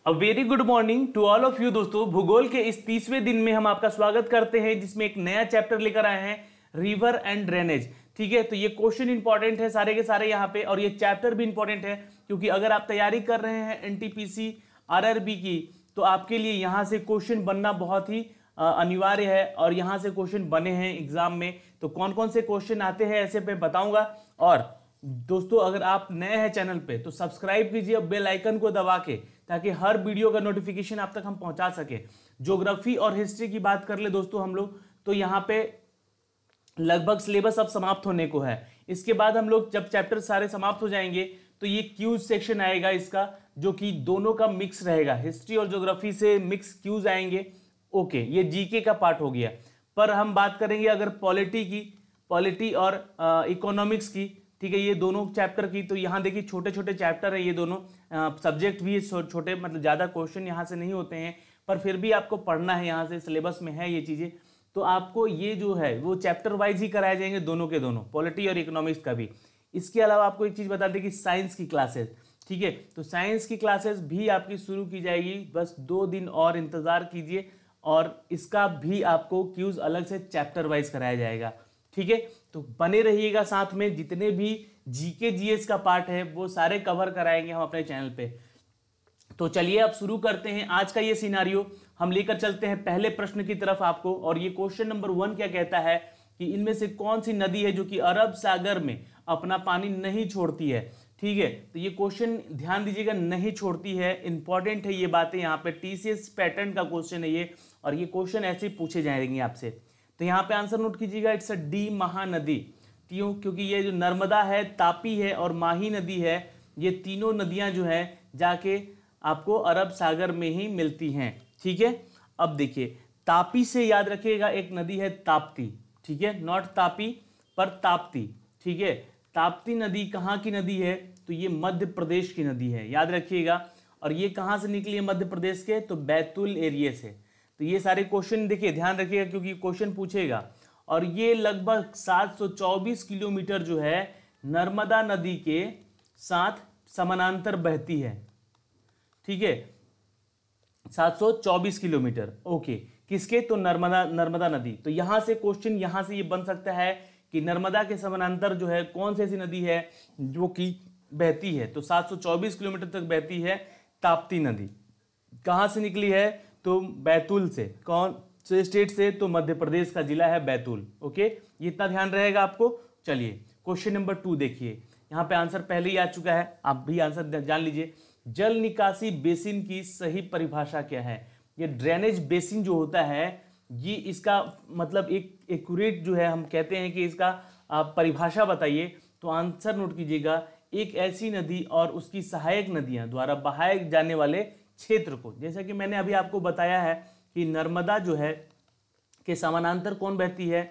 A very good morning to all of you दोस्तों। भूगोल के इस 30वें दिन में हम आपका स्वागत करते हैं, जिसमें एक नया चैप्टर लेकर आए हैं, रिवर एंड ड्रेनेज। ठीक है, तो ये क्वेश्चन इंपॉर्टेंट है सारे के सारे यहाँ पे, और ये चैप्टर भी इंपॉर्टेंट है क्योंकि अगर आप तैयारी कर रहे हैं एनटीपीसी आरआरबी की, तो आपके लिए यहाँ से क्वेश्चन बनना बहुत ही अनिवार्य है, और यहाँ से क्वेश्चन बने हैं एग्जाम में। तो कौन कौन से क्वेश्चन आते हैं ऐसे पे बताऊंगा। और दोस्तों अगर आप नए हैं चैनल पे तो सब्सक्राइब कीजिए बेल आइकन को दबा के, ताकि हर वीडियो का नोटिफिकेशन आप तक हम पहुंचा सके। ज्योग्राफी और हिस्ट्री की बात कर ले दोस्तों हम लोग, तो यहाँ पे लगभग सिलेबस अब समाप्त होने को है। इसके बाद हम लोग जब चैप्टर सारे समाप्त हो जाएंगे तो ये क्यूज सेक्शन आएगा इसका, जो कि दोनों का मिक्स रहेगा, हिस्ट्री और ज्योग्राफी से मिक्स क्यूज आएंगे। ओके, ये जीके का पार्ट हो गया। पर हम बात करेंगे अगर पॉलिटी और इकोनॉमिक्स की, ठीक है, ये दोनों चैप्टर की, तो यहाँ देखिए छोटे छोटे चैप्टर है ये दोनों। सब्जेक्ट भी छोटे, मतलब ज़्यादा क्वेश्चन यहाँ से नहीं होते हैं, पर फिर भी आपको पढ़ना है, यहाँ से सिलेबस में है ये चीज़ें। तो आपको ये जो है वो चैप्टर वाइज ही कराए जाएंगे, दोनों के दोनों, पॉलिटी और इकोनॉमिक्स का भी। इसके अलावा आपको एक चीज़ बता दें कि साइंस की क्लासेस, ठीक है, तो साइंस की क्लासेस भी आपकी शुरू की जाएगी। बस 2 दिन और इंतज़ार कीजिए, और इसका भी आपको क्यूज अलग से चैप्टर वाइज कराया जाएगा। ठीक है, तो बने रहिएगा साथ में। जितने भी जीके जीएस का पार्ट है वो सारे कवर कराएंगे हम अपने चैनल पे। तो चलिए अब शुरू करते हैं आज का ये सिनारियो। हम लेकर चलते हैं पहले प्रश्न की तरफ आपको, और ये क्वेश्चन नंबर 1 क्या कहता है कि इनमें से कौन सी नदी है जो कि अरब सागर में अपना पानी नहीं छोड़ती है। ठीक है, तो ये क्वेश्चन ध्यान दीजिएगा, नहीं छोड़ती है, इंपॉर्टेंट है ये बातें। यहाँ पे टीसीएस पैटर्न का क्वेश्चन है ये, और ये क्वेश्चन ऐसे ही पूछे जाएंगे आपसे। तो यहाँ पे आंसर नोट कीजिएगा, इट्स अ डी महानदी। क्यों? क्योंकि ये जो नर्मदा है, तापी है और माही नदी है, ये तीनों नदियां जो है जाके आपको अरब सागर में ही मिलती हैं। ठीक है, अब देखिए तापी से याद रखिएगा एक नदी है ताप्ती। ठीक है, नॉट तापी पर ताप्ती। ठीक है, ताप्ती नदी कहाँ की नदी है? तो ये मध्य प्रदेश की नदी है, याद रखिएगा। और ये कहाँ से निकली है मध्य प्रदेश के? तो बैतूल एरिया से। तो ये सारे क्वेश्चन देखिए ध्यान रखिएगा क्योंकि क्वेश्चन पूछेगा। और ये लगभग 724 किलोमीटर जो है नर्मदा नदी के साथ समानांतर बहती है। ठीक है, 724 किलोमीटर। ओके, किसके? तो नर्मदा नदी। तो यहां से क्वेश्चन यहां से ये बन सकता है कि नर्मदा के समानांतर जो है कौन सी ऐसी नदी है जो कि बहती है? तो 724 किलोमीटर तक बहती है ताप्ती नदी। कहां से निकली है? तो बैतूल से। कौन से स्टेट से? तो मध्य प्रदेश का जिला है बैतूल। ओके, ये इतना ध्यान रहेगा आपको। चलिए क्वेश्चन नंबर 2 देखिए, यहाँ पे आंसर पहले ही आ चुका है, आप भी आंसर जान लीजिए। जल निकासी बेसिन की सही परिभाषा क्या है? ये ड्रेनेज बेसिन जो होता है, ये इसका मतलब एक एक्यूरेट जो है, हम कहते हैं कि इसका परिभाषा बताइए। तो आंसर नोट कीजिएगा, एक ऐसी नदी और उसकी सहायक नदियां द्वारा बहाए जाने वाले क्षेत्र को। जैसा कि मैंने अभी आपको बताया है कि नर्मदा जो है के समानांतर कौन बहती है?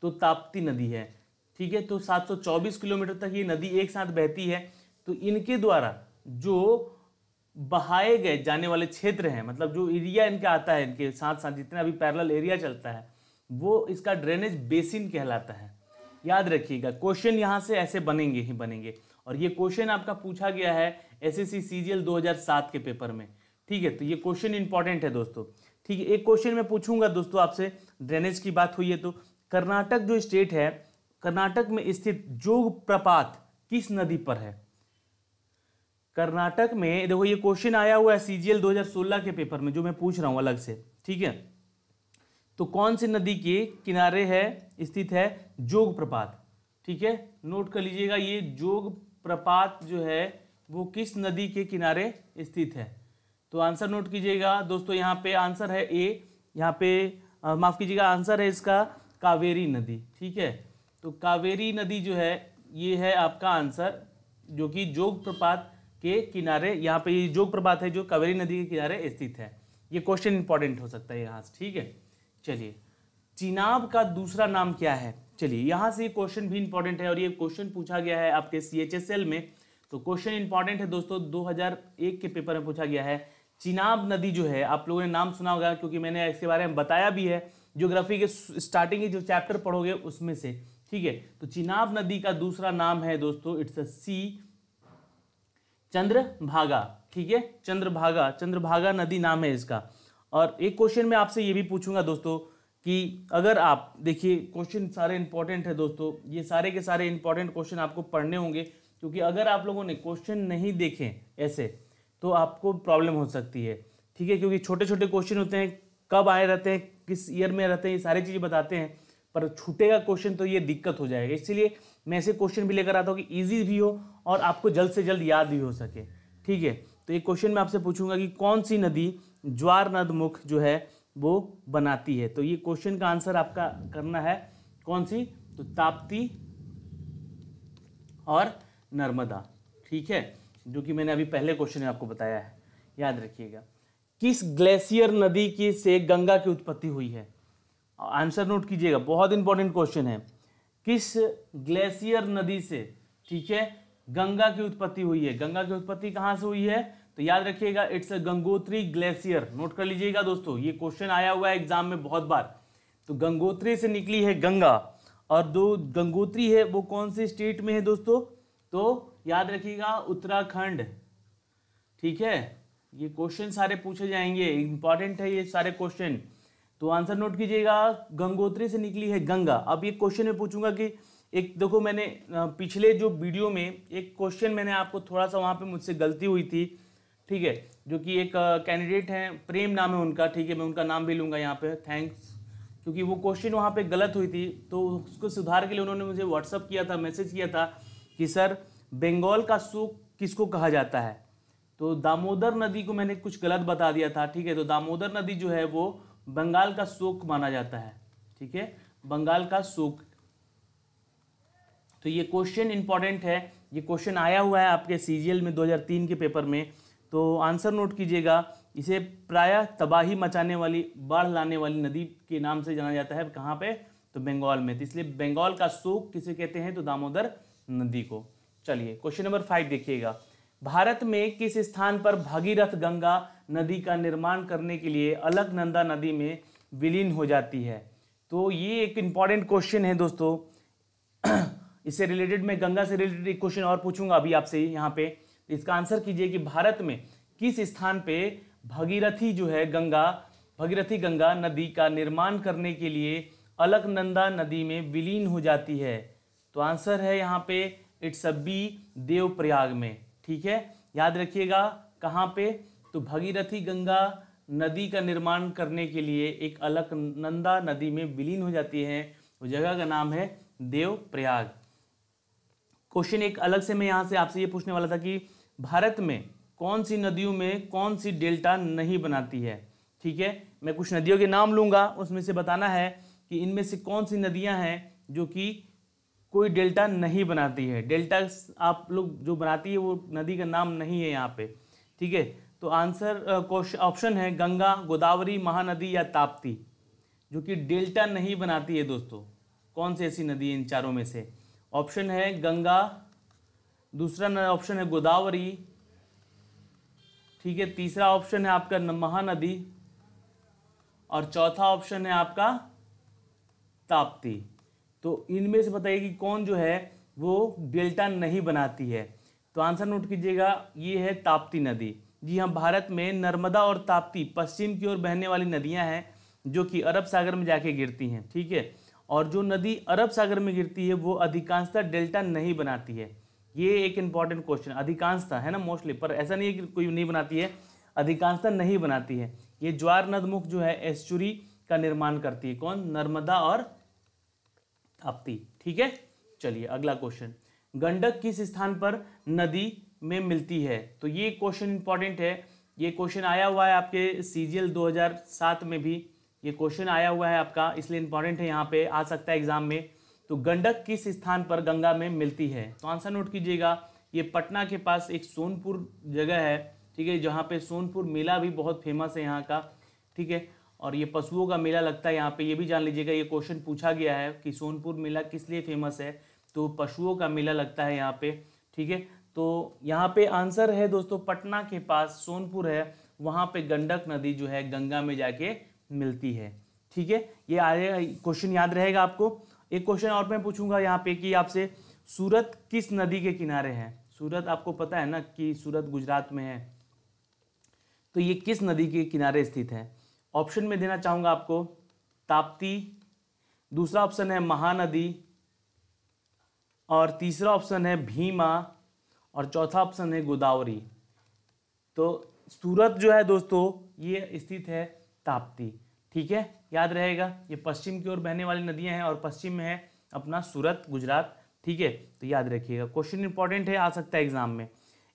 तो ताप्ती नदी है। ठीक है, तो 724 किलोमीटर तक ये नदी एक साथ बहती है। तो इनके द्वारा जो बहाए गए जाने वाले क्षेत्र हैं, मतलब जो एरिया इनका आता है, इनके साथ साथ जितना भी पैरेलल एरिया चलता है, वो इसका ड्रेनेज बेसिन कहलाता है। याद रखिएगा, क्वेश्चन यहाँ से ऐसे बनेंगे ही बनेंगे। और ये क्वेश्चन आपका पूछा गया है एसएससी सीजीएल 2007 के पेपर में। ठीक है, तो ये क्वेश्चन इंपॉर्टेंट है दोस्तों। ठीक है, एक क्वेश्चन मैं पूछूंगा दोस्तों आपसे, ड्रेनेज की बात हुई है तो। कर्नाटक जो स्टेट है, कर्नाटक में स्थित जोग प्रपात किस नदी पर है? कर्नाटक में देखो, ये क्वेश्चन आया हुआ है सीजीएल 2016 के पेपर में, जो मैं पूछ रहा हूं अलग से। ठीक है, तो कौन सी नदी के किनारे है स्थित है जोग प्रपात? ठीक है, नोट कर लीजिएगा, ये जोग प्रपात जो है वो किस नदी के किनारे स्थित है? तो आंसर नोट कीजिएगा दोस्तों, यहाँ पे आंसर है ए, यहाँ पे माफ कीजिएगा, आंसर है इसका कावेरी नदी। ठीक है, तो कावेरी नदी जो है ये है आपका आंसर, जो कि जोग प्रपात के किनारे, यहाँ पे ये जोग प्रपात है जो कावेरी नदी के किनारे स्थित है। ये क्वेश्चन इंपॉर्टेंट हो सकता है यहाँ से। ठीक है, चलिए चिनाब का दूसरा नाम क्या है? चलिए यहाँ से ये क्वेश्चन भी इंपॉर्टेंट है, और ये क्वेश्चन पूछा गया है आपके सीएचएसएल में। तो क्वेश्चन इंपॉर्टेंट है दोस्तों, 2001 के पेपर में पूछा गया है। चिनाब नदी जो है, आप लोगों ने नाम सुना होगा क्योंकि मैंने इसके बारे में बताया भी है ज्योग्राफी के स्टार्टिंग के जो चैप्टर पढ़ोगे उसमें से। ठीक है, तो चिनाब नदी का दूसरा नाम है दोस्तों, इट्स अ सी चंद्रभागा। ठीक है, चंद्रभागा, चंद्रभागा नदी नाम है इसका। और एक क्वेश्चन मैं आपसे ये भी पूछूंगा दोस्तों कि अगर आप देखिए, क्वेश्चन सारे इंपॉर्टेंट है दोस्तों, ये सारे के सारे इंपॉर्टेंट क्वेश्चन आपको पढ़ने होंगे, क्योंकि अगर आप लोगों ने क्वेश्चन नहीं देखे ऐसे तो आपको प्रॉब्लम हो सकती है, ठीक है, क्योंकि छोटे छोटे क्वेश्चन होते हैं, कब आए रहते हैं, किस ईयर में रहते हैं, ये सारी चीज़ें बताते हैं, पर छूटेगा क्वेश्चन तो ये दिक्कत हो जाएगा। इसलिए मैं ऐसे क्वेश्चन भी लेकर आता हूँ कि ईजी भी हो और आपको जल्द से जल्द याद भी हो सके, ठीक है। तो एक क्वेश्चन मैं आपसे पूछूंगा कि कौन सी नदी ज्वार नदमुख जो है वो बनाती है। तो ये क्वेश्चन का आंसर आपका करना है कौन सी, तो ताप्ती और नर्मदा, ठीक है, जो कि मैंने अभी पहले क्वेश्चन में आपको बताया है, याद रखिएगा। किस ग्लेशियर नदी की से गंगा की उत्पत्ति हुई है, आंसर नोट कीजिएगा, बहुत इंपॉर्टेंट क्वेश्चन है। किस ग्लेशियर नदी से, ठीक है, गंगा की उत्पत्ति हुई है। गंगा की उत्पत्ति कहाँ से हुई है, तो याद रखिएगा, it's a Gangotri glacier. Note कर लीजिएगा दोस्तों, ये क्वेश्चन आया हुआ है एग्जाम में बहुत बार। तो गंगोत्री से निकली है गंगा, और दो गंगोत्री है वो कौन से स्टेट में है दोस्तों, तो याद रखिएगा उत्तराखंड, ठीक है। ये क्वेश्चन सारे पूछे जाएंगे, इंपॉर्टेंट है ये सारे क्वेश्चन, तो आंसर नोट कीजिएगा, गंगोत्री से निकली है गंगा। अब ये क्वेश्चन में पूछूंगा कि एक देखो, मैंने पिछले जो वीडियो में एक क्वेश्चन मैंने आपको थोड़ा सा वहाँ पे मुझसे गलती हुई थी, ठीक है, जो कि एक कैंडिडेट हैं, प्रेम नाम है उनका, ठीक है, मैं उनका नाम भी लूँगा यहाँ पे, थैंक्स, क्योंकि वो क्वेश्चन वहाँ पे गलत हुई थी, तो उसको सुधार के लिए उन्होंने मुझे व्हाट्सअप किया था, मैसेज किया था कि सर बंगाल का सूख किसको कहा जाता है। तो दामोदर नदी को मैंने कुछ गलत बता दिया था, ठीक है। तो दामोदर नदी जो है वो बंगाल का सूख माना जाता है, ठीक है, बंगाल का सूख। तो ये क्वेश्चन इंपॉर्टेंट है, ये क्वेश्चन आया हुआ है आपके सीजीएल में 2003 के पेपर में। तो आंसर नोट कीजिएगा, इसे प्रायः तबाही मचाने वाली, बाढ़ लाने वाली नदी के नाम से जाना जाता है, कहाँ पे, तो बंगाल में। तो इसलिए बंगाल का सूख किसे कहते हैं, तो दामोदर नदी को। चलिए क्वेश्चन नंबर 5 देखिएगा, भारत में किस स्थान पर भागीरथ गंगा नदी का निर्माण करने के लिए अलकनंदा नदी में विलीन हो जाती है। तो ये एक इंपॉर्टेंट क्वेश्चन है दोस्तों, इससे रिलेटेड मैं गंगा से रिलेटेड एक क्वेश्चन और पूछूंगा अभी आपसे यहाँ पे। इसका आंसर कीजिए कि भारत में किस स्थान पे भगीरथी जो है गंगा, भगीरथी गंगा नदी का निर्माण करने के लिए अलकनंदा नदी में विलीन हो जाती है। तो आंसर है यहाँ पे इट्स अ बी, देवप्रयाग में, ठीक है, याद रखिएगा कहाँ पे, तो भगीरथी गंगा नदी का निर्माण करने के लिए एक अलकनंदा नदी में विलीन हो जाती है, वो जगह का नाम है देवप्रयाग। क्वेश्चन एक अलग से मैं यहाँ से आपसे ये पूछने वाला था कि भारत में कौन सी नदियों में कौन सी डेल्टा नहीं बनाती है, ठीक है। मैं कुछ नदियों के नाम लूँगा, उसमें से बताना है कि इनमें से कौन सी नदियाँ हैं जो कि कोई डेल्टा नहीं बनाती है। डेल्टा आप लोग जो बनाती है वो नदी का नाम नहीं है यहाँ पे, ठीक है। तो आंसर ऑप्शन है गंगा, गोदावरी, महानदी या ताप्ती, जो कि डेल्टा नहीं बनाती है दोस्तों। कौन सी ऐसी नदी है इन चारों में से, ऑप्शन है गंगा, दूसरा ऑप्शन है गोदावरी, ठीक है, तीसरा ऑप्शन है आपका महानदी, और चौथा ऑप्शन है आपका ताप्ती। तो इनमें से बताइए कि कौन जो है वो डेल्टा नहीं बनाती है। तो आंसर नोट कीजिएगा, ये है ताप्ती नदी। जी हाँ, भारत में नर्मदा और ताप्ती पश्चिम की ओर बहने वाली नदियां हैं जो कि अरब सागर में जाके गिरती हैं, ठीक है। और जो नदी अरब सागर में गिरती है वो अधिकांशतः डेल्टा नहीं बनाती है। ये एक इंपॉर्टेंट क्वेश्चन, अधिकांशतः है ना, मोस्टली, पर ऐसा नहीं है कि कोई नहीं बनाती है, अधिकांशतः नहीं बनाती है। ये ज्वार नदमुख जो है एस्चुरी का निर्माण करती है, कौन, नर्मदा और ताप्ती, ठीक है। चलिए अगला क्वेश्चन, गंडक किस स्थान पर नदी में मिलती है। तो ये क्वेश्चन इंपॉर्टेंट है, ये क्वेश्चन आया हुआ है आपके सीजीएल 2007 में भी ये क्वेश्चन आया हुआ है आपका, इसलिए इंपॉर्टेंट है, यहाँ पे आ सकता है एग्जाम में। तो गंडक किस स्थान पर गंगा में मिलती है। तो आंसर नोट कीजिएगा, ये पटना के पास एक सोनपुर जगह है, ठीक है, जहाँ पे सोनपुर मेला भी बहुत फेमस है यहाँ का, ठीक है। और ये पशुओं का मेला लगता है यहाँ पे, ये भी जान लीजिएगा, ये क्वेश्चन पूछा गया है कि सोनपुर मेला किस लिए फेमस है, तो पशुओं का मेला लगता है यहाँ पे, ठीक है। तो यहाँ पे आंसर है दोस्तों, पटना के पास सोनपुर है, वहाँ पे गंडक नदी जो है गंगा में जाके मिलती है, ठीक है। ये आगे क्वेश्चन याद रहेगा आपको। एक क्वेश्चन और मैं पूछूंगा यहाँ पे कि आपसे, सूरत किस नदी के किनारे है। सूरत आपको पता है ना कि सूरत गुजरात में है, तो ये किस नदी के किनारे स्थित है? ऑप्शन में देना चाहूंगा आपको ताप्ती, दूसरा ऑप्शन है महानदी, और तीसरा ऑप्शन है भीमा, और चौथा ऑप्शन है गोदावरी। तो सूरत जो है दोस्तों ये स्थित है ताप्ती। ठीक है, याद रहेगा, ये पश्चिम की ओर बहने वाली नदियां हैं और पश्चिम में है अपना सूरत गुजरात। ठीक है, तो याद रखिएगा, क्वेश्चन इंपॉर्टेंट है, आ सकता है एग्जाम में।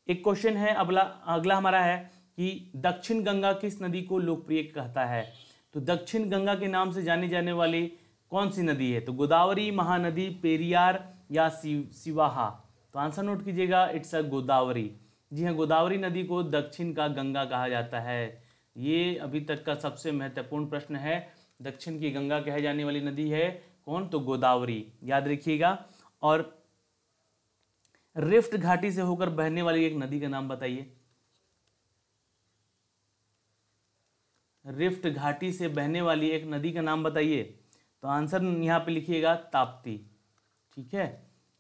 एक क्वेश्चन है अगला हमारा है कि दक्षिण गंगा किस नदी को लोकप्रिय कहता है? तो दक्षिण गंगा के नाम से जानी जाने वाली कौन सी नदी है? तो गोदावरी, महानदी, पेरियार या सिवाहा? तो आंसर नोट कीजिएगा, इट्स अ गोदावरी। जी हाँ, गोदावरी नदी को दक्षिण का गंगा कहा जाता है। ये अभी तक का सबसे महत्वपूर्ण प्रश्न है। दक्षिण की गंगा कहे जाने वाली नदी है कौन? तो गोदावरी, याद रखिएगा। और रिफ्ट घाटी से होकर बहने वाली एक नदी का नाम बताइए। रिफ्ट घाटी से बहने वाली एक नदी का नाम बताइए। तो आंसर यहाँ पे लिखिएगा ताप्ती। ठीक है,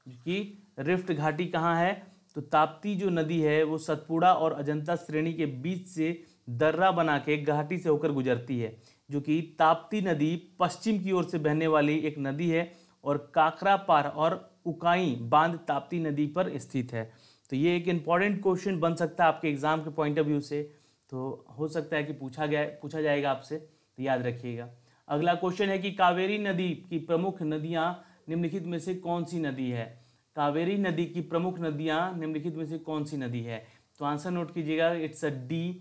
कि रिफ्ट घाटी कहाँ है? तो ताप्ती जो नदी है वो सतपुड़ा और अजंता श्रेणी के बीच से दर्रा बना के घाटी से होकर गुजरती है, जो कि ताप्ती नदी पश्चिम की ओर से बहने वाली एक नदी है और काकरा पार और उकाई बांध ताप्ती नदी पर स्थित है। तो ये एक इम्पॉर्टेंट क्वेश्चन बन सकता है आपके एग्जाम के पॉइंट ऑफ व्यू से, तो हो सकता है कि पूछा जाएगा आपसे, तो याद रखिएगा। अगला क्वेश्चन है कि कावेरी नदी की प्रमुख नदियां निम्नलिखित में से कौन सी नदी है? कावेरी नदी की प्रमुख नदियां निम्नलिखित में से कौन सी नदी है? तो आंसर नोट कीजिएगा, it's a D,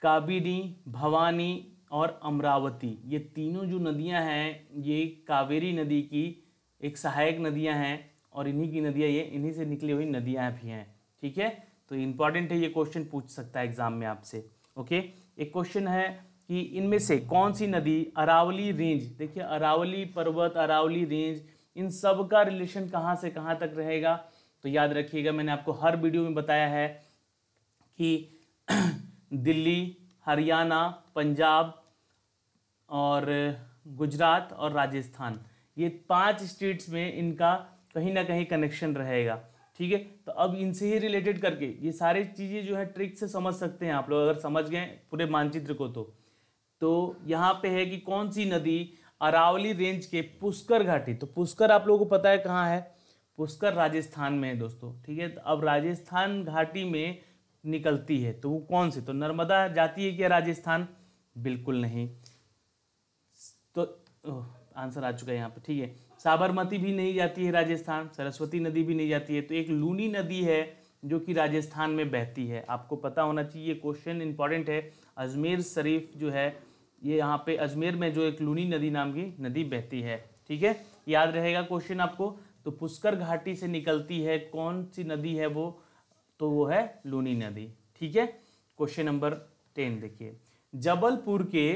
Kabini, Bhavani और अमरावती। ये तीनों जो नदियां हैं ये कावेरी नदी की एक सहायक नदियां हैं और इन्हीं की नदियां, ये इन्हीं से निकली हुई नदियां भी हैं। ठीक है, तो इंपॉर्टेंट है, ये क्वेश्चन पूछ सकता है एग्जाम में आपसे। ओके, एक क्वेश्चन है कि इनमें से कौन सी नदी अरावली रेंज, देखिए अरावली पर्वत, अरावली रेंज, इन सब का रिलेशन कहाँ से कहाँ तक रहेगा? तो याद रखिएगा, मैंने आपको हर वीडियो में बताया है कि दिल्ली, हरियाणा, पंजाब और गुजरात और राजस्थान, ये 5 स्टेट्स में इनका कहीं ना कहीं कनेक्शन रहेगा। ठीक है, तो अब इनसे ही रिलेटेड करके ये सारी चीज़ें जो है ट्रिक से समझ सकते हैं आप लोग, अगर समझ गए पूरे मानचित्र को। तो यहाँ पे है कि कौन सी नदी अरावली रेंज के पुष्कर घाटी, तो पुष्कर आप लोगों को पता है कहाँ है? पुष्कर राजस्थान में है दोस्तों। ठीक है, तो अब राजस्थान घाटी में निकलती है, तो वो कौन सी? तो नर्मदा जाती है क्या राजस्थान? बिल्कुल नहीं। तो आंसर आ चुका है यहाँ पे। ठीक है, साबरमती भी नहीं जाती है राजस्थान, सरस्वती नदी भी नहीं जाती है। तो एक लूनी नदी है जो कि राजस्थान में बहती है, आपको पता होना चाहिए, क्वेश्चन इंपॉर्टेंट है। अजमेर शरीफ जो है, ये यहाँ पे अजमेर में जो एक लूनी नदी नाम की नदी बहती है। ठीक है, याद रहेगा क्वेश्चन आपको। तो पुष्कर घाटी से निकलती है कौन सी नदी है वो? तो वो है लूनी नदी। ठीक है, क्वेश्चन नंबर 10 देखिए, जबलपुर के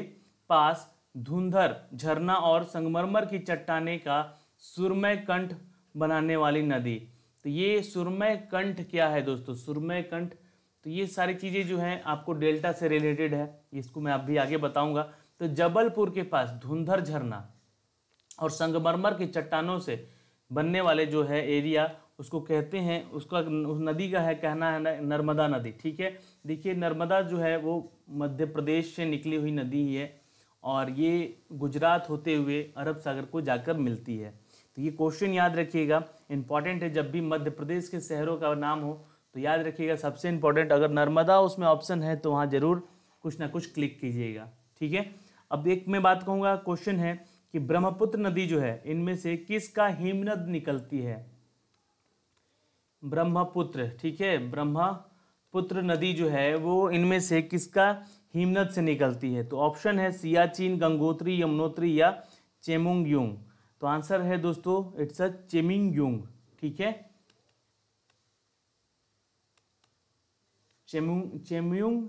पास धुंधर झरना और संगमरमर की चट्टाने का सुरमय कंठ बनाने वाली नदी, तो ये सुरमय कंठ क्या है दोस्तों? सुरमय कंठ, तो ये सारी चीज़ें जो हैं आपको डेल्टा से रिलेटेड है, इसको मैं अभी आगे बताऊंगा। तो जबलपुर के पास धुंधर झरना और संगमरमर की चट्टानों से बनने वाले जो है एरिया, उसको कहते हैं, उसका उस नदी का है कहना है नर्मदा नदी। ठीक है, देखिए नर्मदा जो है वो मध्य प्रदेश से निकली हुई नदी ही है और ये गुजरात होते हुए अरब सागर को जाकर मिलती है। तो ये क्वेश्चन याद रखिएगा, इंपॉर्टेंट है। जब भी मध्य प्रदेश के शहरों का नाम हो तो याद रखिएगा, सबसे इंपॉर्टेंट अगर नर्मदा उसमें ऑप्शन है तो वहाँ जरूर कुछ ना कुछ क्लिक कीजिएगा। ठीक है, अब एक मैं बात कहूँगा, क्वेश्चन है कि ब्रह्मपुत्र नदी जो है इनमें से किसका हिमनद निकलती है? ब्रह्मपुत्र, ठीक है, ब्रह्मपुत्र नदी जो है वो इनमें से किसका हिमनद से निकलती है? तो ऑप्शन है सियाचिन, गंगोत्री, यमुनोत्री या चेमुंगयुंग। तो आंसर है दोस्तों, इट्स अ चेमुंगयुंग। ठीक है, चेमुंगयुंग।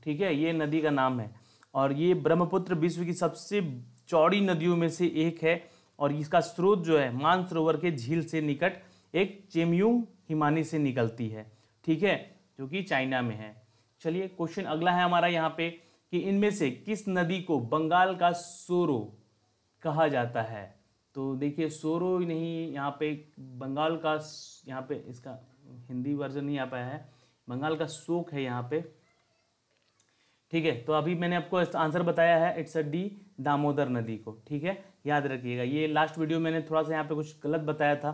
ठीक है, ये नदी का नाम है और ये ब्रह्मपुत्र विश्व की सबसे चौड़ी नदियों में से एक है और इसका स्रोत जो है मानसरोवर के झील से निकट एक चेमयुंग हिमानी से निकलती है। ठीक है, जो कि चाइना में है। चलिए क्वेश्चन अगला है हमारा यहाँ पे कि इनमें से किस नदी को बंगाल का सोरो कहा जाता है? तो देखिए सोरो नहीं, यहाँ पे बंगाल का, यहाँ पे इसका हिंदी वर्जन नहीं आ पाया है, बंगाल का शोक है यहाँ पे। ठीक है, तो अभी मैंने आपको आंसर बताया है, इट्स अ डी, दामोदर नदी को। ठीक है, याद रखिएगा। ये लास्ट वीडियो मैंने थोड़ा सा यहाँ पे कुछ गलत बताया था,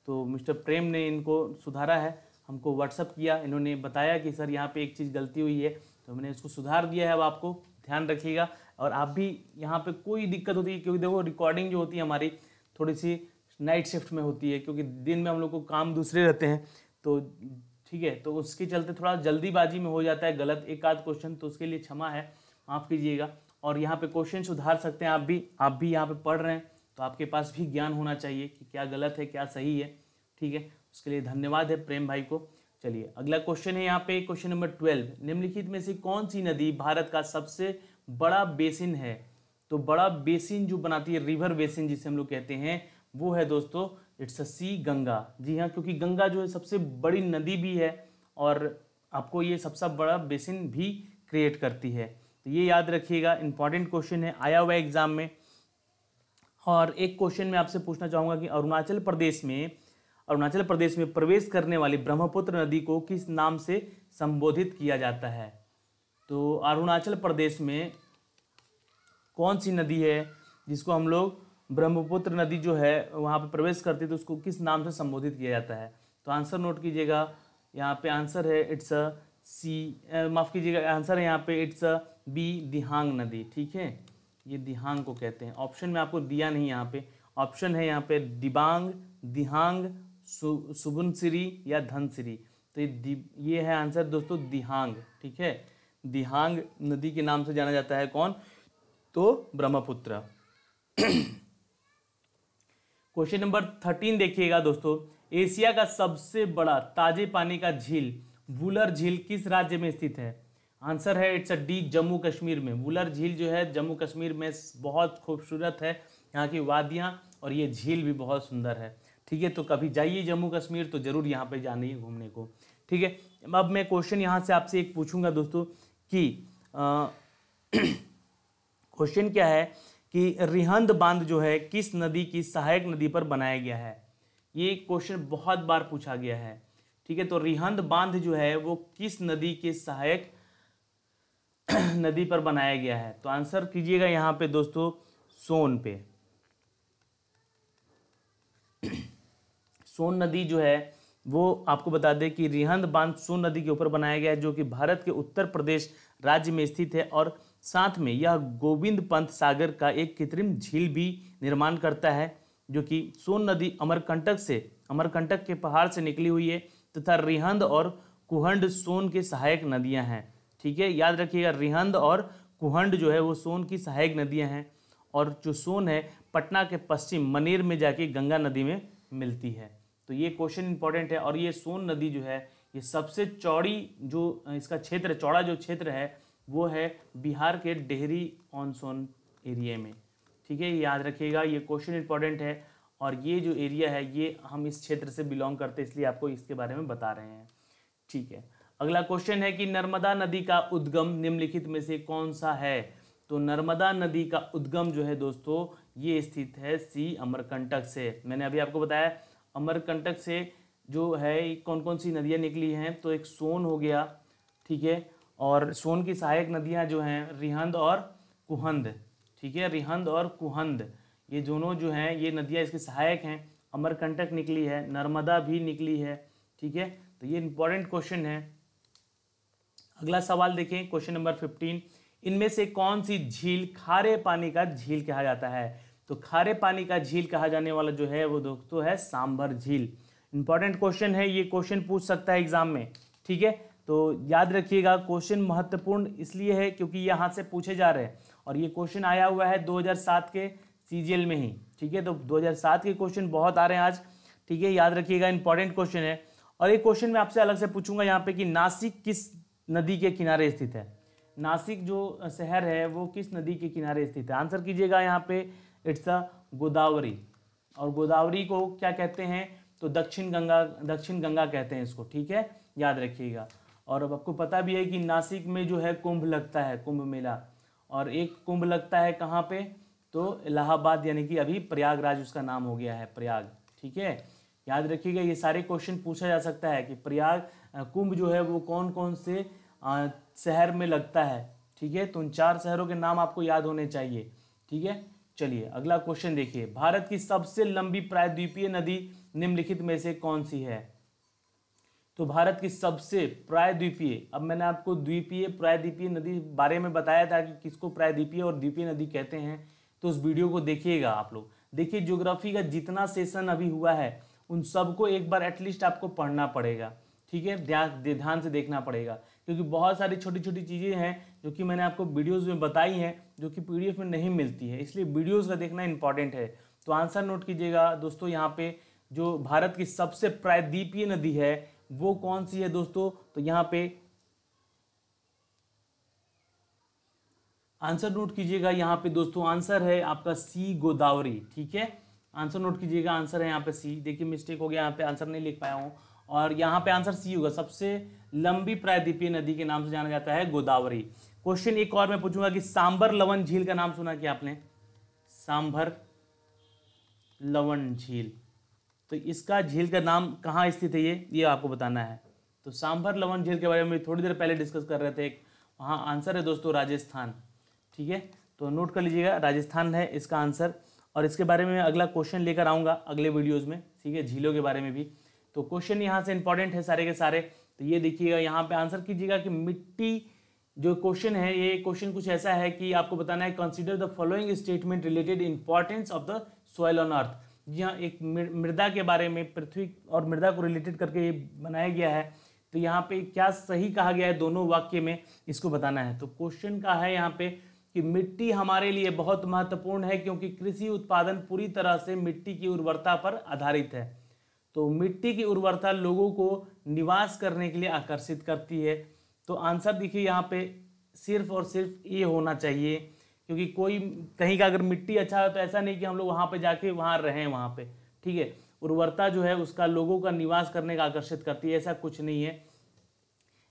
तो मिस्टर प्रेम ने इनको सुधारा है, हमको व्हाट्सअप किया, इन्होंने बताया कि सर यहाँ पे एक चीज़ गलती हुई है, तो मैंने इसको सुधार दिया है। अब आपको ध्यान रखिएगा, और आप भी यहाँ पे कोई दिक्कत होती है, क्योंकि देखो रिकॉर्डिंग जो होती है हमारी थोड़ी सी नाइट शिफ्ट में होती है, क्योंकि दिन में हम लोग को काम दूसरे रहते हैं, तो ठीक है, तो उसके चलते थोड़ा जल्दीबाजी में हो जाता है गलत एक आध क्वेश्चन, तो उसके लिए क्षमा है, माफ़ कीजिएगा। और यहाँ पे क्वेश्चन सुधार सकते हैं आप भी यहाँ पे पढ़ रहे हैं, तो आपके पास भी ज्ञान होना चाहिए कि क्या गलत है क्या सही है। ठीक है, उसके लिए धन्यवाद है प्रेम भाई को। चलिए अगला क्वेश्चन है यहाँ पे, क्वेश्चन नंबर 12, निम्नलिखित में से कौन सी नदी भारत का सबसे बड़ा बेसिन है? तो बड़ा बेसिन जो बनाती है, रिवर बेसिन जिसे हम लोग कहते हैं, वो है दोस्तों इट्स अ सी, गंगा। जी हाँ, क्योंकि गंगा जो है सबसे बड़ी नदी भी है, और आपको ये सबसे बड़ा बेसिन भी क्रिएट करती है, तो ये याद रखिएगा, इंपॉर्टेंट क्वेश्चन है, आया हुआ है एग्जाम में। और एक क्वेश्चन मैं आपसे पूछना चाहूँगा कि अरुणाचल प्रदेश में प्रवेश करने वाली ब्रह्मपुत्र नदी को किस नाम से संबोधित किया जाता है? तो अरुणाचल प्रदेश में कौन सी नदी है जिसको हम लोग ब्रह्मपुत्र नदी जो है वहाँ पे प्रवेश करती है, तो उसको किस नाम से संबोधित किया जाता है? तो आंसर नोट कीजिएगा, यहाँ पे आंसर है इट्स अ सी, माफ़ कीजिएगा, आंसर है यहाँ पे इट्स अ बी, दिहांग नदी। ठीक है, ये दिहांग को कहते हैं। ऑप्शन में आपको दिया नहीं, यहाँ पे ऑप्शन है यहाँ पे दिबांग, दिहांग, सुबनसिरी या धनसिरी। तो ये है आंसर दोस्तों, दिहांग। ठीक है, दिहांग नदी के नाम से जाना जाता है कौन? तो ब्रह्मपुत्र। क्वेश्चन नंबर 13 देखिएगा दोस्तों, एशिया का सबसे बड़ा ताजे पानी का झील वुलर झील किस राज्य में स्थित है? आंसर है it's a D, Jammu Kashmir में। वुलर झील जो है जम्मू कश्मीर में बहुत खूबसूरत है, यहाँ की वादियाँ और ये झील भी बहुत सुंदर है। ठीक है, तो कभी जाइए जम्मू कश्मीर तो जरूर यहाँ पे जानिए घूमने को। ठीक है, अब मैं क्वेश्चन यहाँ से आपसे एक पूछूंगा दोस्तों कि क्वेश्चन क्या है कि रिहंद बांध जो है किस नदी की सहायक नदी पर बनाया गया है? ये क्वेश्चन बहुत बार पूछा गया है। ठीक है, तो रिहंद बांध जो है वो किस नदी के सहायक नदी पर बनाया गया है? तो आंसर कीजिएगा यहाँ पे दोस्तों, सोन पे। सोन नदी जो है वो आपको बता दें कि रिहंद बांध सोन नदी के ऊपर बनाया गया है, जो कि भारत के उत्तर प्रदेश राज्य में स्थित है, और साथ में यह गोविंद पंत सागर का एक कृत्रिम झील भी निर्माण करता है, जो कि सोन नदी अमरकंटक के पहाड़ से निकली हुई है, तथा रिहंद और कुहंड सोन के सहायक नदियां हैं। ठीक है, याद रखिएगा, रिहंद और कुहंड जो है वो सोन की सहायक नदियां हैं, और जो सोन है पटना के पश्चिम मनेर में जाके गंगा नदी में मिलती है। तो ये क्वेश्चन इंपॉर्टेंट है, और ये सोन नदी जो है ये सबसे चौड़ी जो इसका क्षेत्र, चौड़ा जो क्षेत्र है वो है बिहार के डेहरी ऑन सोन एरिया में। ठीक है, याद रखिएगा, ये क्वेश्चन इंपॉर्टेंट है, और ये जो एरिया है ये हम इस क्षेत्र से बिलोंग करते हैं, इसलिए आपको इसके बारे में बता रहे हैं। ठीक है, अगला क्वेश्चन है कि नर्मदा नदी का उद्गम निम्नलिखित में से कौन सा है? तो नर्मदा नदी का उद्गम जो है दोस्तों ये स्थित है सी, अमरकंटक से। मैंने अभी आपको बताया अमरकंटक से जो है कौन कौन सी नदियाँ निकली हैं, तो एक सोन हो गया, ठीक है, और सोन की सहायक नदियाँ जो हैं रिहंद और कुहंद। ठीक है, रिहंद और कुहंद ये दोनों जो हैं ये नदियाँ इसके सहायक हैं। अमरकंटक निकली है, नर्मदा भी निकली है। ठीक है, तो ये इंपॉर्टेंट क्वेश्चन है। अगला सवाल देखें, क्वेश्चन नंबर 15, इनमें से कौन सी झील खारे पानी का झील कहा जाता है? तो खारे पानी का झील कहा जाने वाला जो है वो दोस्तों है सांभर झील। इंपॉर्टेंट क्वेश्चन है, ये क्वेश्चन पूछ सकता है एग्जाम में। ठीक है, तो याद रखिएगा, क्वेश्चन महत्वपूर्ण इसलिए है क्योंकि यहाँ से पूछे जा रहे हैं, और ये क्वेश्चन आया हुआ है 2007 के सीजीएल में ही। ठीक है, तो 2007 के क्वेश्चन बहुत आ रहे हैं आज। ठीक है, याद रखिएगा, इंपॉर्टेंट क्वेश्चन है। और एक क्वेश्चन मैं आपसे अलग से पूछूंगा यहाँ पे कि नासिक किस नदी के किनारे स्थित है? नासिक जो शहर है वो किस नदी के किनारे स्थित है? आंसर कीजिएगा यहाँ पे, इट्स अ गोदावरी। और गोदावरी को क्या कहते हैं? तो दक्षिण गंगा कहते हैं इसको। ठीक है, याद रखिएगा। और अब आपको पता भी है कि नासिक में जो है कुंभ लगता है, कुंभ मेला, और एक कुंभ लगता है कहाँ पे? तो इलाहाबाद, यानी कि अभी प्रयागराज उसका नाम हो गया है, प्रयाग। ठीक है, याद रखिएगा, ये सारे क्वेश्चन पूछा जा सकता है कि प्रयाग कुंभ जो है वो कौन कौन से शहर में लगता है। ठीक है, तो उन 4 शहरों के नाम आपको याद होने चाहिए। ठीक है, चलिए अगला क्वेश्चन देखिए, भारत की सबसे लंबी प्रायद्वीपीय नदी निम्नलिखित में से कौन सी है। तो भारत की सबसे प्रायद्वीपीय, अब मैंने आपको द्वीपीय प्रायद्वीपीय नदी बारे में बताया था कि किसको प्रायद्वीपीय और द्वीपीय नदी कहते हैं, तो उस वीडियो को देखिएगा आप लोग। देखिए ज्योग्राफी का जितना सेशन अभी हुआ है उन सबको एक बार एटलीस्ट आपको पढ़ना पड़ेगा। ठीक है, ध्यान से देखना पड़ेगा, क्योंकि बहुत सारी छोटी छोटी चीज़ें हैं जो कि मैंने आपको वीडियोस में बताई हैं जो कि पीडीएफ में नहीं मिलती है, इसलिए वीडियोस का देखना इंपॉर्टेंट है। तो आंसर नोट कीजिएगा दोस्तों, यहाँ पे जो भारत की सबसे प्रायद्वीपीय नदी है वो कौन सी है दोस्तों, तो यहाँ पे आंसर नोट कीजिएगा। यहाँ पे दोस्तों आंसर है आपका सी, गोदावरी। ठीक है, आंसर नोट कीजिएगा, आंसर है यहाँ पे सी। देखिए मिस्टेक हो गया, यहाँ पे आंसर नहीं लिख पाया हूँ, और यहाँ पे आंसर सी होगा। सबसे लंबी प्रायद्वीपीय नदी के नाम से जाना जाता है गोदावरी। क्वेश्चन एक और मैं पूछूंगा कि सांभर लवन झील का नाम सुना क्या आपने, सांभर लवन झील, तो इसका झील का नाम कहाँ स्थित है ये आपको बताना है। तो सांभर लवन झील के बारे में थोड़ी देर पहले डिस्कस कर रहे थे, वहाँ आंसर है दोस्तों राजस्थान। ठीक है, तो नोट कर लीजिएगा, राजस्थान है इसका आंसर। और इसके बारे में अगला क्वेश्चन लेकर आऊँगा अगले वीडियोज़ में। ठीक है, झीलों के बारे में भी तो क्वेश्चन यहाँ से इंपॉर्टेंट है सारे के सारे। तो ये देखिएगा, यहाँ पे आंसर कीजिएगा कि मिट्टी, जो क्वेश्चन है ये क्वेश्चन कुछ ऐसा है कि आपको बताना है consider the following statement related importance of the soil on earth. जी हाँ, एक मृदा के बारे में, पृथ्वी और मृदा को रिलेटेड करके ये बनाया गया है। तो यहाँ पे क्या सही कहा गया है दोनों वाक्य में, इसको बताना है। तो क्वेश्चन का है यहाँ पे कि मिट्टी हमारे लिए बहुत महत्वपूर्ण है क्योंकि कृषि उत्पादन पूरी तरह से मिट्टी की उर्वरता पर आधारित है। तो मिट्टी की उर्वरता लोगों को निवास करने के लिए आकर्षित करती है। तो आंसर देखिए यहाँ पे सिर्फ और सिर्फ ये होना चाहिए, क्योंकि कोई कहीं का अगर मिट्टी अच्छा है तो ऐसा नहीं कि हम लोग वहाँ पे जाके वहाँ रहें वहाँ पे। ठीक है, उर्वरता जो है उसका लोगों का निवास करने का आकर्षित करती है, ऐसा कुछ नहीं है।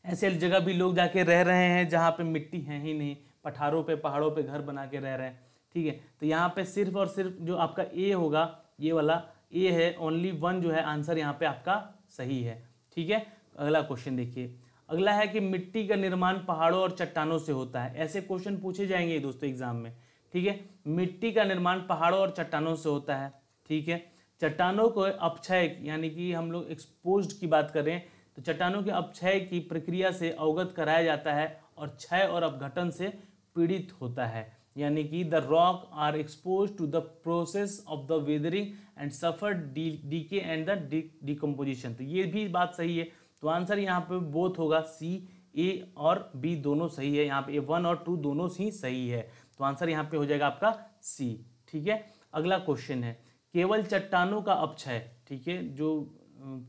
ऐसे जगह भी लोग जाके रह रहे हैं जहाँ पे मिट्टी है ही नहीं, पठारों पे पहाड़ों पे घर बना के रह रहे हैं। ठीक है, तो यहाँ पे सिर्फ और सिर्फ जो आपका ए होगा, ये वाला ए है, ओनली 1 जो है आंसर यहाँ पे आपका सही है। ठीक है, अगला क्वेश्चन देखिए, अगला है कि मिट्टी का निर्माण पहाड़ों और चट्टानों से होता है। ऐसे क्वेश्चन पूछे जाएंगे दोस्तों एग्जाम में। ठीक है, मिट्टी का निर्माण पहाड़ों और चट्टानों से होता है। ठीक है, चट्टानों को अपक्षय, यानी कि हम लोग एक्सपोज्ड की बात करें तो चट्टानों के अपक्षय की प्रक्रिया से अवगत कराया जाता है और क्षय और अपघटन से पीड़ित होता है, यानी कि the rock are expose to the process of the weathering and suffer decay and the decomposition. तो ये भी बात सही है। तो आंसर यहाँ पे बोथ होगा, सी, ए और बी दोनों सही है। यहाँ पे 1 और 2 दोनों ही सही है, तो आंसर यहाँ पे हो जाएगा आपका सी। ठीक है, अगला क्वेश्चन है, केवल चट्टानों का अपक्षय। ठीक है,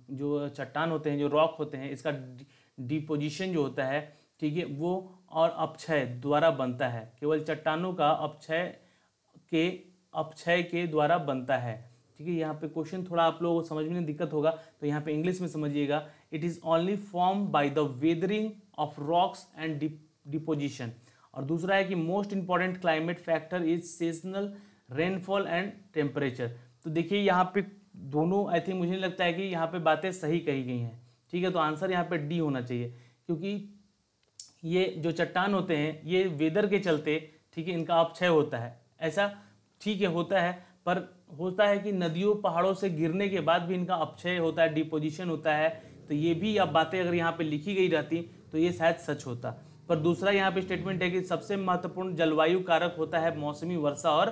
जो चट्टान होते हैं, जो रॉक होते हैं, इसका डिपोजिशन जो होता है, ठीक है, वो और अपक्षय द्वारा बनता है। केवल चट्टानों का अपक्षय के द्वारा बनता है। ठीक है, यहाँ पे क्वेश्चन थोड़ा आप लोगों को समझने में दिक्कत होगा, तो यहाँ पे इंग्लिश में समझिएगा। It is only form by the weathering of rocks and deposition. और दूसरा है कि most important climate factor is seasonal rainfall and temperature. तो देखिए यहाँ पे दोनों, आई थिंक मुझे नहीं लगता है कि यहाँ पे बातें सही कही गई हैं। ठीक है, तो आंसर यहाँ पे डी होना चाहिए, क्योंकि ये जो चट्टान होते हैं ये वेदर के चलते, ठीक है, इनका अपक्षय होता है। ऐसा ठीक है होता है, पर होता है कि नदियों पहाड़ों से गिरने के बाद भी इनका अपक्षय होता है, डिपोजिशन होता है। तो ये भी अब बातें अगर यहाँ पे लिखी गई रहती तो ये शायद सच होता। पर दूसरा यहाँ पे स्टेटमेंट है कि सबसे महत्वपूर्ण जलवायु कारक होता है मौसमी वर्षा और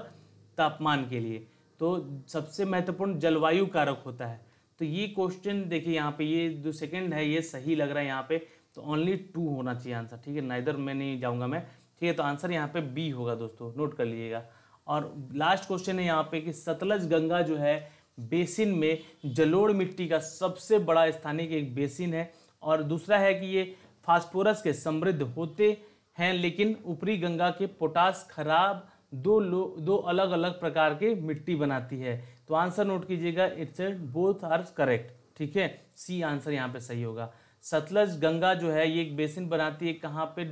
तापमान के लिए। तो सबसे महत्वपूर्ण जलवायु कारक होता है। तो ये क्वेश्चन देखिए यहाँ पे, ये जो सेकंड है ये सही लग रहा है यहाँ पे, तो ओनली 2 होना चाहिए आंसर। ठीक है, नाइदर में नहीं जाऊँगा मैं। ठीक है, तो आंसर यहाँ पे बी होगा दोस्तों, नोट कर लीजिएगा। और लास्ट क्वेश्चन है यहाँ पे कि सतलज गंगा जो है बेसिन में जलोढ़ मिट्टी का सबसे बड़ा स्थानिक एक बेसिन है। और दूसरा है कि ये फास्फोरस के समृद्ध होते हैं, लेकिन ऊपरी गंगा के पोटास खराब दो अलग अलग प्रकार के मिट्टी बनाती है। तो आंसर नोट कीजिएगा, इट्स बोथ आर करेक्ट। ठीक है, सी आंसर यहाँ पे सही होगा। सतलज गंगा जो है ये एक बेसिन बनाती है, कहाँ पे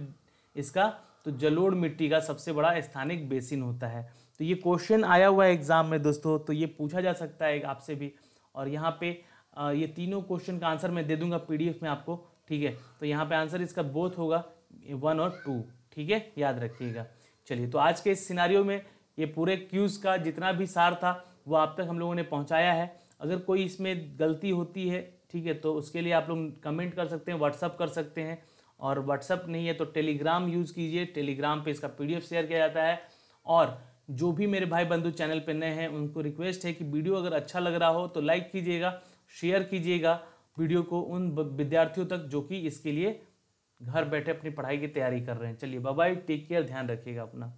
इसका, तो जलोढ़ मिट्टी का सबसे बड़ा स्थानिक बेसिन होता है। तो ये क्वेश्चन आया हुआ है एग्जाम में दोस्तों, तो ये पूछा जा सकता है आपसे भी। और यहाँ पे ये तीनों क्वेश्चन का आंसर मैं दे दूंगा PDF में आपको, ठीक है। तो यहाँ पे आंसर इसका बोथ होगा 1 और 2, ठीक है, याद रखिएगा। चलिए, तो आज के इस सिनारियो में ये पूरे क्यूज का जितना भी सार था वो आप तक हम लोगों ने पहुँचाया है। अगर कोई इसमें गलती होती है, ठीक है, तो उसके लिए आप लोग कमेंट कर सकते हैं, व्हाट्सअप कर सकते हैं, और व्हाट्सअप नहीं है तो टेलीग्राम यूज़ कीजिए। टेलीग्राम पे इसका PDF शेयर किया जाता है। और जो भी मेरे भाई बंधु चैनल पे नए हैं उनको रिक्वेस्ट है कि वीडियो अगर अच्छा लग रहा हो तो लाइक कीजिएगा, शेयर कीजिएगा वीडियो को उन विद्यार्थियों तक जो कि इसके लिए घर बैठे अपनी पढ़ाई की तैयारी कर रहे हैं। चलिए, बाय बाय, टेक केयर, ध्यान रखिएगा अपना।